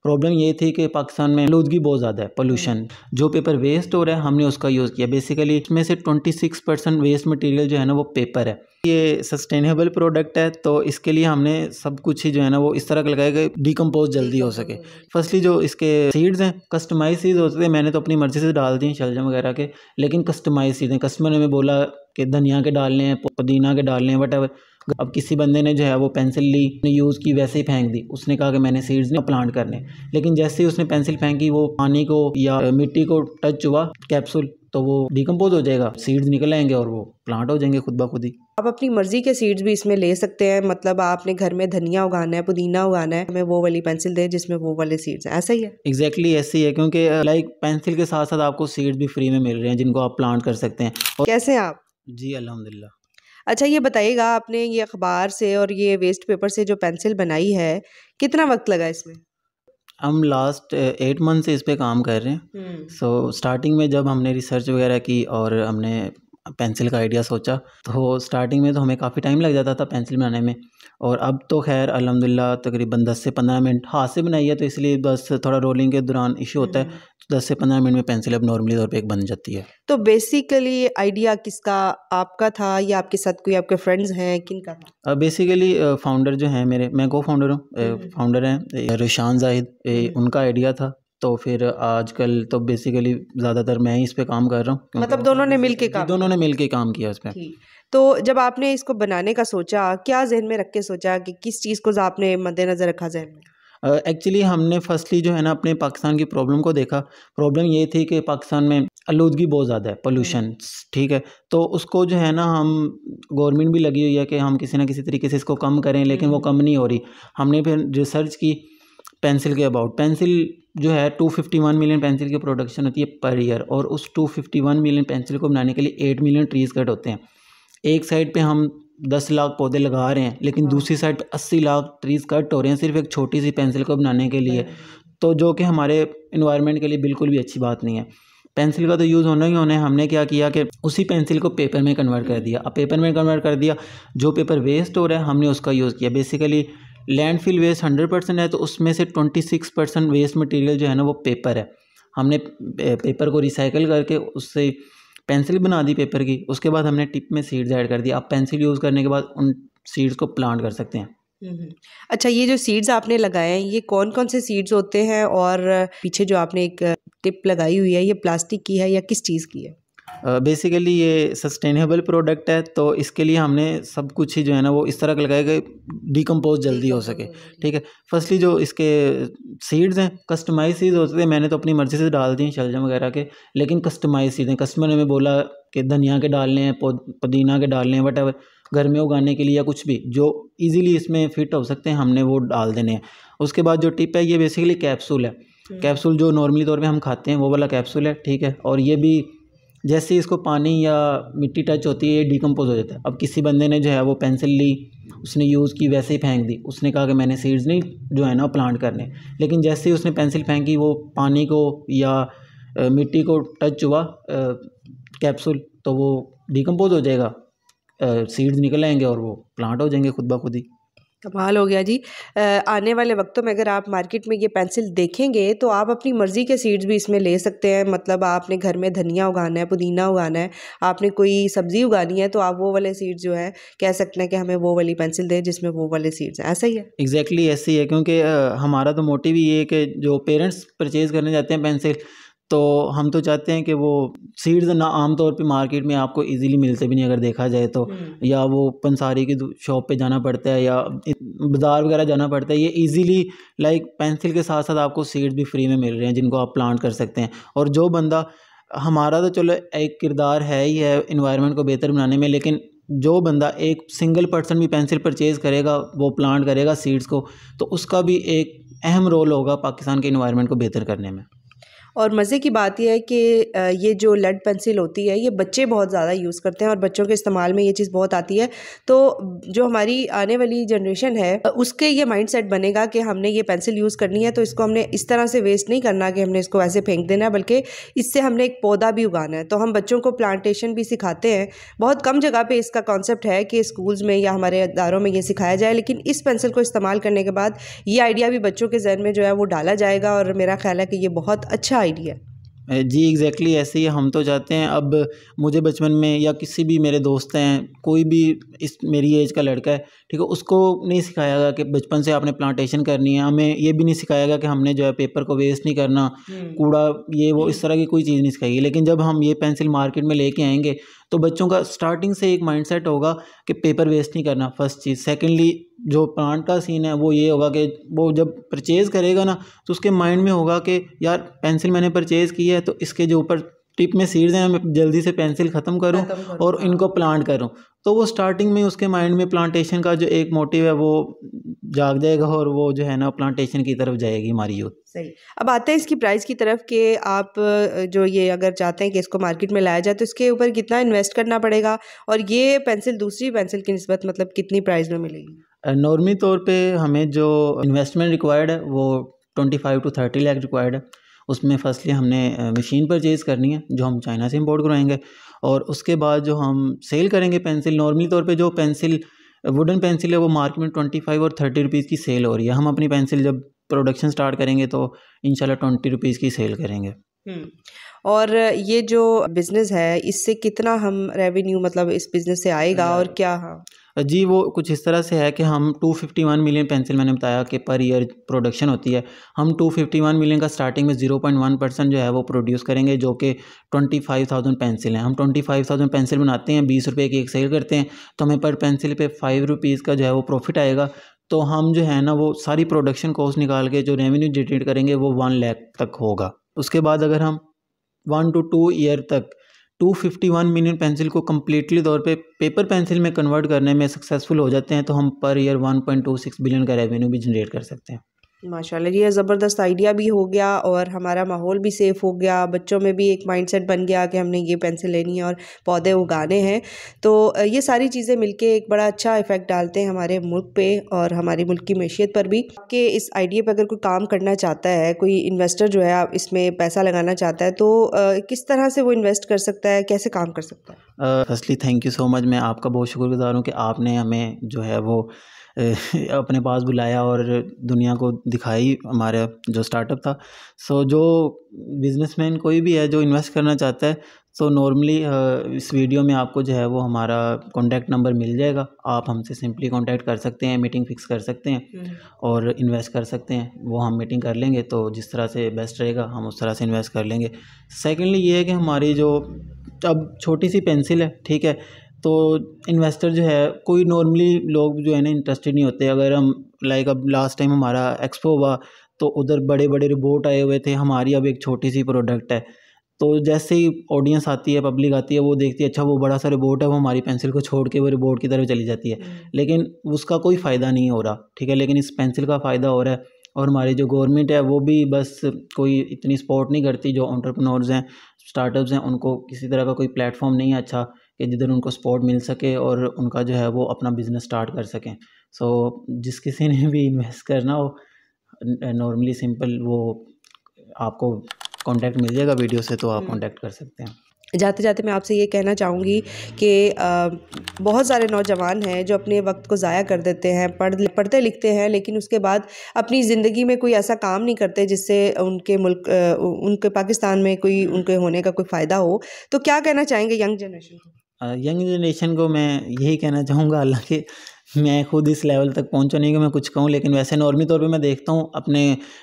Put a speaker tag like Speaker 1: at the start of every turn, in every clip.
Speaker 1: Problem ये थी कि पाकिस्तान में आलूदगी बहुत ज़्यादा है, पोल्यूशन। जो पेपर वेस्ट हो रहा है हमने उसका यूज़ किया। बेसिकली इसमें से 26% वेस्ट मटेरियल जो है ना वो पेपर है। ये सस्टेनेबल प्रोडक्ट है तो इसके लिए हमने सब कुछ ही जो है ना वो इस तरह का लगाया कि डिकम्पोज जल्दी हो सके। फर्स्टली जो इसके सीड्स हैं कस्टमाइज सीड्स होते थे, मैंने तो अपनी मर्ज़ी से डाल दी शलजम वगैरह के, लेकिन कस्टमाइज सीड्स हैं। कस्टमर ने हमें बोला कि धनिया के डालने हैं, पुदीना के डालने हैं, वट। अब किसी बंदे ने जो है वो पेंसिल ली, यूज़ की, वैसे ही फेंक दी। उसने कहा कि मैंने सीड्स नहीं प्लांट करने, लेकिन जैसे ही उसने पेंसिल फेंकी वो पानी को या मिट्टी को टच हुआ कैप्सूल, तो वो डिकम्पोज हो जाएगा, सीड्स निकल आएंगे और वो प्लांट हो जाएंगे खुद ब खुद ही।
Speaker 2: आप अपनी मर्जी के सीड्स भी इसमें ले सकते हैं। मतलब आपने घर में धनिया उगाना है, पुदीना उगाना है, हमें वो वाली पेंसिल दें जिसमें वो वाले सीड्स हैं, ऐसा ही है।
Speaker 1: एग्जैक्टली ऐसे ही है, क्योंकि लाइक पेंसिल के साथ साथ आपको सीड्स भी फ्री में मिल रहे हैं जिनको आप प्लांट कर सकते हैं।
Speaker 2: और कैसे हैं आप?
Speaker 1: जी अल्हम्दुलिल्लाह।
Speaker 2: अच्छा ये बताइएगा, आपने ये अखबार से और ये वेस्ट पेपर से जो पेंसिल बनाई है, कितना वक्त लगा इसमें?
Speaker 1: हम लास्ट 8 मंथ से इस पे काम कर रहे हैं। सो स्टार्टिंग में जब हमने रिसर्च वगैरह की और हमने पेंसिल का आइडिया सोचा, तो स्टार्टिंग में तो हमें काफ़ी टाइम लग जाता था पेंसिल बनाने में। और अब तो खैर अल्हम्दुलिल्लाह तकरीबन 10 से 15 मिनट हाथ से बनाई है, तो इसलिए बस थोड़ा रोलिंग के दौरान इशू होता है, तो 10 से 15 मिनट में पेंसिल अब नॉर्मली तौर पे एक बन जाती है।
Speaker 2: तो बेसिकली आइडिया किसका, आपका था या आपके साथ कोई आपके फ्रेंड्स हैं, किनका था?
Speaker 1: बेसिकली फाउंडर जो हैं मेरे, मैं को फाउंडर हूँ, फाउंडर हैं रिशान जाहिद, उनका आइडिया था। तो फिर आजकल तो बेसिकली ज़्यादातर मैं ही इस पे काम कर रहा हूँ।
Speaker 2: मतलब दोनों ने मिलके काम?
Speaker 1: दोनों ने मिलके काम किया इस पे।
Speaker 2: तो जब आपने इसको बनाने का सोचा, क्या जहन में रख के सोचा कि किस चीज़ को आपने मद्देनज़र रखा जहन में?
Speaker 1: एक्चुअली हमने फर्स्टली जो है ना अपने पाकिस्तान की प्रॉब्लम को देखा। प्रॉब्लम ये थी कि पाकिस्तान में आलूदगी बहुत ज़्यादा है, पोल्यूशन, ठीक है। तो उसको जो है ना हम, गवर्नमेंट भी लगी हुई है कि हम किसी ना किसी तरीके से इसको कम करें, लेकिन वो कम नहीं हो रही। हमने फिर रिसर्च की पेंसिल के अबाउट। पेंसिल जो है 251 मिलियन पेंसिल की प्रोडक्शन होती है पर ईयर, और उस 251 मिलियन पेंसिल को बनाने के लिए 8 मिलियन ट्रीज़ कट होते हैं। एक साइड पे हम 10 लाख पौधे लगा रहे हैं, लेकिन दूसरी साइड पे 80 लाख ट्रीज़ कट हो रहे हैं सिर्फ एक छोटी सी पेंसिल को बनाने के लिए। तो जो कि हमारे इन्वायरमेंट के लिए बिल्कुल भी अच्छी बात नहीं है। पेंसिल का तो यूज़ होना ही होना है। हमने क्या किया कि उसी पेंसिल को पेपर में कन्वर्ट कर दिया। अब पेपर में कन्वर्ट कर दिया, जो पेपर वेस्ट हो रहा है हमने उसका यूज़ किया। बेसिकली लैंडफिल वेस्ट 100% है, तो उसमें से 26% वेस्ट मटेरियल जो है ना वो पेपर है। हमने पेपर को रिसाइकिल करके उससे पेंसिल बना दी पेपर की। उसके बाद हमने टिप में सीड्स ऐड कर दिया। आप पेंसिल यूज़ करने के बाद उन सीड्स को प्लांट कर सकते हैं।
Speaker 2: अच्छा ये जो सीड्स आपने लगाए हैं, ये कौन कौन से सीड्स होते हैं? और पीछे जो आपने एक टिप लगाई हुई है, ये प्लास्टिक की है या किस चीज़ की है?
Speaker 1: बेसिकली ये सस्टेनेबल प्रोडक्ट है, तो इसके लिए हमने सब कुछ ही जो है ना वो इस तरह का लगाया कि डिकम्पोज जल्दी हो सके, ठीक है। फर्स्टली जो इसके सीड्स हैं कस्टमाइज सीड्स होते थे, मैंने तो अपनी मर्ज़ी से डाल दी शलजम वगैरह के, लेकिन कस्टमाइज सीड्स हैं। कस्टमर ने हमें बोला कि धनिया के डालने हैं, पुदीना के डालने हैं, वट घर में उगाने के लिए या कुछ भी जो ईजिली इसमें फिट हो सकते हैं, हमने वो डाल देने हैं। उसके बाद जो टिप है ये बेसिकली कैप्सूल है। कैप्सूल जो नॉर्मली तौर पे हम खाते हैं वो वाला कैप्सूल है, ठीक है। और ये भी जैसे ही इसको पानी या मिट्टी टच होती है ये डिकम्पोज हो जाता है। अब किसी बंदे ने जो है वो पेंसिल ली, उसने यूज़ की, वैसे ही फेंक दी। उसने कहा कि मैंने सीड्स नहीं जो है ना प्लांट करने, लेकिन जैसे ही उसने पेंसिल फेंकी वो पानी को या मिट्टी को टच हुआ कैप्सूल, तो वो डिकम्पोज हो जाएगा, सीड्स निकल आएंगे और वो प्लांट हो जाएंगे खुद ब खुद ही।
Speaker 2: कमाल हो गया जी। आने वाले वक्तों में अगर आप मार्केट में ये पेंसिल देखेंगे तो आप अपनी मर्ज़ी के सीड्स भी इसमें ले सकते हैं। मतलब आपने घर में धनिया उगाना है, पुदीना उगाना है, आपने कोई सब्ज़ी उगानी है, तो आप वो वाले सीड्स जो है कह सकते हैं कि हमें वो वाली पेंसिल दें जिसमें वो वाले सीड्स हैं, ऐसा ही है।
Speaker 1: एग्जैक्टली ऐसे ही है, क्योंकि हमारा तो मोटिव ही ये है कि जो पेरेंट्स परचेज़ करने जाते हैं पेंसिल, तो हम तो चाहते हैं कि वो सीड्स ना आमतौर पे मार्केट में आपको इजीली मिलते भी नहीं अगर देखा जाए तो, या वो पंसारी की शॉप पे जाना पड़ता है या बाज़ार वगैरह जाना पड़ता है। ये इजीली लाइक पेंसिल के साथ साथ आपको सीड्स भी फ्री में मिल रहे हैं जिनको आप प्लांट कर सकते हैं। और जो बंदा, हमारा तो चलो एक किरदार है ही है इन्वायरमेंट को बेहतर बनाने में, लेकिन जो बंदा एक सिंगल पर्सन भी पेंसिल परचेज़ करेगा, वो प्लांट करेगा सीड्स को, तो उसका भी एक अहम रोल होगा पाकिस्तान के इन्वायरमेंट को बेहतर करने में।
Speaker 2: और मज़े की बात यह है कि ये जो लेड पेंसिल होती है ये बच्चे बहुत ज़्यादा यूज़ करते हैं और बच्चों के इस्तेमाल में ये चीज़ बहुत आती है। तो जो हमारी आने वाली जनरेशन है उसके ये माइंडसेट बनेगा कि हमने ये पेंसिल यूज़ करनी है तो इसको हमने इस तरह से वेस्ट नहीं करना कि हमने इसको ऐसे फेंक देना है, बल्कि इससे हमने एक पौधा भी उगाना है। तो हम बच्चों को प्लांटेशन भी सिखाते हैं। बहुत कम जगह पे इसका कॉन्सेप्ट है कि स्कूल्स में या हमारे इदारों में ये सिखाया जाए, लेकिन इस पेंसिल को इस्तेमाल करने के बाद ये आइडिया भी बच्चों के जहन में जो है वो डाला जाएगा और मेरा ख्याल है कि ये बहुत अच्छा आइडिया है।
Speaker 1: जी एग्जैक्टली ऐसे ही हम तो चाहते हैं। अब मुझे बचपन में या किसी भी मेरे दोस्त हैं, कोई भी इस मेरी एज का लड़का है, ठीक है, उसको नहीं सिखाया गया कि बचपन से आपने प्लांटेशन करनी है। हमें ये भी नहीं सिखाया गया कि हमने जो है पेपर को वेस्ट नहीं करना, कूड़ा ये वो इस तरह की कोई चीज़ नहीं सिखाई। लेकिन जब हम ये पेंसिल मार्केट में लेके आएंगे तो बच्चों का स्टार्टिंग से एक माइंडसेट होगा कि पेपर वेस्ट नहीं करना, फर्स्ट चीज़। सेकेंडली जो प्लांट का सीन है वो ये होगा कि वो जब परचेज़ करेगा ना तो उसके माइंड में होगा कि यार पेंसिल मैंने परचेज़ की है तो इसके जो ऊपर टिप में सीड्स हैं मैं जल्दी से पेंसिल ख़त्म करूं और इनको प्लांट करूं। तो वो स्टार्टिंग में उसके माइंड में प्लांटेशन का जो एक मोटिव है वो जाग जाएगा और वो जो है ना प्लांटेशन की तरफ जाएगी हमारी यूथ।
Speaker 2: सही। अब आते हैं इसकी प्राइस की तरफ कि आप जो ये अगर चाहते हैं कि इसको मार्केट में लाया जाए तो इसके ऊपर कितना इन्वेस्ट करना पड़ेगा और ये पेंसिल दूसरी पेंसिल की निस्बत मतलब कितनी प्राइस में मिलेगी?
Speaker 1: नॉर्मली तौर पे हमें जो इन्वेस्टमेंट रिक्वायर्ड है वो 25 to 30 लाख रिक्वायर्ड है। उसमें फर्स्टली हमने मशीन परचेज़ करनी है जो हम चाइना से इंपोर्ट करवाएंगे, और उसके बाद जो हम सेल करेंगे पेंसिल, नॉर्मली तौर पे जो पेंसिल वुडन पेंसिल है वो मार्केट में 25 और 30 रुपीज़ की सेल हो रही है। हम अपनी पेंसिल जब प्रोडक्शन स्टार्ट करेंगे तो इंशाल्लाह 20 रुपीज़ की सेल करेंगे।
Speaker 2: और ये जो बिज़नेस है इससे कितना हम रेवेन्यू मतलब इस बिज़नेस से आएगा और क्या? हाँ
Speaker 1: जी वो कुछ इस तरह से है कि हम 251 मिलियन पेंसिल, मैंने बताया कि पर ईयर प्रोडक्शन होती है, हम 251 मिलियन का स्टार्टिंग में 0.1% जो है वो प्रोड्यूस करेंगे, जो कि 25,000 पेंसिल हैं। हम 25,000 पेंसिल बनाते हैं, 20 रुपये की एक सेल करते हैं, तो हमें पर पेंसिल पे 5 रुपीज़ का जो है वो प्रॉफिट आएगा। तो हम जो है ना वो सारी प्रोडक्शन कॉस्ट निकाल के जो रेवेन्यू जनरेट करेंगे वो 1 लाख तक होगा। उसके बाद अगर हम 1 to 2 ईयर तक 251 मिलियन पेंसिल को कम्प्लीटली तौर पे पेपर पेंसिल में कन्वर्ट करने में सक्सेसफुल हो जाते हैं तो हम पर ईयर 1.26 बिलियन का रेवेन्यू भी जनरेट कर सकते हैं।
Speaker 2: माशाल्लाह, ये ज़बरदस्त आइडिया भी हो गया और हमारा माहौल भी सेफ़ हो गया, बच्चों में भी एक माइंडसेट बन गया कि हमने ये पेंसिल लेनी है और पौधे उगाने हैं। तो ये सारी चीज़ें मिलके एक बड़ा अच्छा इफ़ेक्ट डालते हैं हमारे मुल्क पे और हमारे मुल्क की मैशियत पर भी। कि इस आइडिया पे अगर कोई काम करना चाहता है, कोई इन्वेस्टर जो है आप इसमें पैसा लगाना चाहता है तो किस तरह से वो इन्वेस्ट कर सकता है, कैसे काम कर सकता है?
Speaker 1: Firstly thank you so much, मैं आपका बहुत शुक्रगुज़ार हूँ कि आपने हमें जो है वो अपने पास बुलाया और दुनिया को दिखाई हमारा जो स्टार्टअप था। सो जो बिज़नेसमैन कोई भी है जो इन्वेस्ट करना चाहता है तो नॉर्मली इस वीडियो में आपको जो है वो हमारा कॉन्टैक्ट नंबर मिल जाएगा। आप हमसे सिंपली कॉन्टैक्ट कर सकते हैं, मीटिंग फ़िक्स कर सकते हैं और इन्वेस्ट कर सकते हैं। वो हम मीटिंग कर लेंगे तो जिस तरह से बेस्ट रहेगा हम उस तरह से इन्वेस्ट कर लेंगे। सेकेंडली ये है कि हमारी जो अब छोटी सी पेंसिल है, ठीक है, तो इन्वेस्टर जो है कोई नॉर्मली लोग जो है ना इंटरेस्टेड नहीं होते। अगर हम लाइक अब लास्ट टाइम हमारा एक्सपो हुआ तो उधर बड़े बड़े रिपोर्ट आए हुए थे, हमारी अब एक छोटी सी प्रोडक्ट है। तो जैसे ही ऑडियंस आती है, पब्लिक आती है, वो देखती है अच्छा वो बड़ा सा रिपोर्ट है, वो हमारी पेंसिल को छोड़ के वो रिपोर्ट की तरफ चली जाती है, लेकिन उसका कोई फ़ायदा नहीं हो रहा, ठीक है। लेकिन इस पेंसिल का फ़ायदा हो रहा है और हमारी जो गवर्नमेंट है वो भी बस कोई इतनी सपोर्ट नहीं करती। जो एंटरप्रेन्योर्स हैं, स्टार्टअप्स हैं, उनको किसी तरह का कोई प्लेटफॉर्म नहीं है अच्छा कि जिधर उनको सपोर्ट मिल सके और उनका जो है वो अपना बिज़नेस स्टार्ट कर सकें। सो जिस किसी ने भी इन्वेस्ट करना हो नॉर्मली सिंपल वो आपको कांटेक्ट मिल जाएगा वीडियो से, तो आप कांटेक्ट कर सकते हैं।
Speaker 2: जाते जाते मैं आपसे ये कहना चाहूँगी कि बहुत सारे नौजवान हैं जो अपने वक्त को ज़ाया कर देते हैं, पढ़ते लिखते हैं लेकिन उसके बाद अपनी ज़िंदगी में कोई ऐसा काम नहीं करते जिससे उनके मुल्क उनके पाकिस्तान में कोई उनके होने का कोई फ़ायदा हो। तो क्या कहना चाहेंगे यंग जनरेशन को?
Speaker 1: यंग जनरेशन को मैं यही कहना चाहूँगा, हालांकि मैं खुद इस लेवल तक पहुँचा नहीं कि मैं कुछ कहूँ, लेकिन वैसे नॉर्मली तौर पे मैं देखता हूँ अपने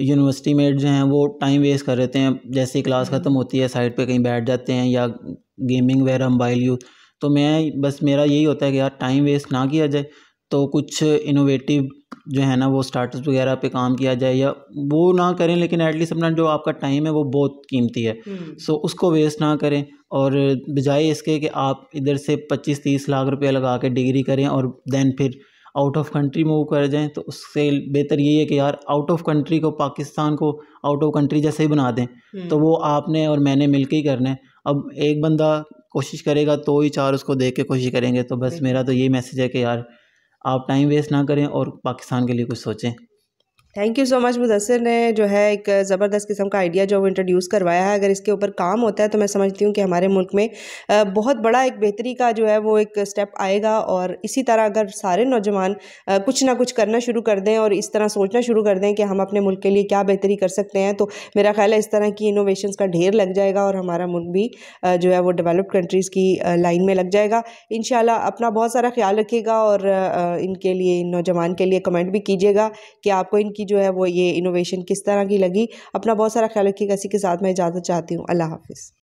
Speaker 1: यूनिवर्सिटी मेट जो हैं वो टाइम वेस्ट कर देते हैं। जैसे ही क्लास ख़त्म होती है साइड पे कहीं बैठ जाते हैं या गेमिंग वगैरह मोबाइल यूज़। तो मैं बस मेरा यही होता है कि यार टाइम वेस्ट ना किया जाए तो कुछ इनोवेटिव जो है ना वो स्टार्टअप्स वगैरह पे काम किया जाए, या वो ना करें लेकिन एटलीस्ट अपना जो आपका टाइम है वो बहुत कीमती है, सो उसको वेस्ट ना करें। और बजाय इसके कि आप इधर से 25-30 लाख रुपया लगा के डिग्री करें और देन फिर आउट ऑफ कंट्री मूव कर जाएं, तो उससे बेहतर यही है कि यार आउट ऑफ कंट्री को, पाकिस्तान को आउट ऑफ कंट्री जैसे ही बना दें। तो वो आपने और मैंने मिल के ही करना है। अब एक बंदा कोशिश करेगा तो ही चार उसको देख के कोशिश करेंगे। तो बस मेरा तो यही मैसेज है कि यार आप टाइम वेस्ट ना करें और पाकिस्तान के लिए कुछ सोचें।
Speaker 2: Thank you so much. Mudassir ने जो है एक ज़बरदस्त किस्म का आइडिया जो वो इंट्रोड्यूस करवाया है। अगर इसके ऊपर काम होता है तो मैं समझती हूँ कि हमारे मुल्क में बहुत बड़ा एक बेहतरी का जो है वो एक स्टेप आएगा। और इसी तरह अगर सारे नौजवान कुछ ना कुछ करना शुरू कर दें और इस तरह सोचना शुरू कर दें कि हम अपने मुल्क के लिए क्या बेहतरी कर सकते हैं, तो मेरा ख्याल है इस तरह की इनोवेशंस का ढेर लग जाएगा और हमारा मुल्क भी जो है वो डेवलप्ड कंट्रीज़ की लाइन में लग जाएगा इंशाल्लाह। अपना बहुत सारा ख्याल रखिएगा और इनके लिए, इन नौजवान के लिए कमेंट भी कीजिएगा कि आपको इनकी जो है वो ये इनोवेशन किस तरह की लगी। अपना बहुत सारा ख्याल रखिएगा। इसी के साथ मैं इजाज़त चाहती हूँ। अल्लाह हाफ़िज़।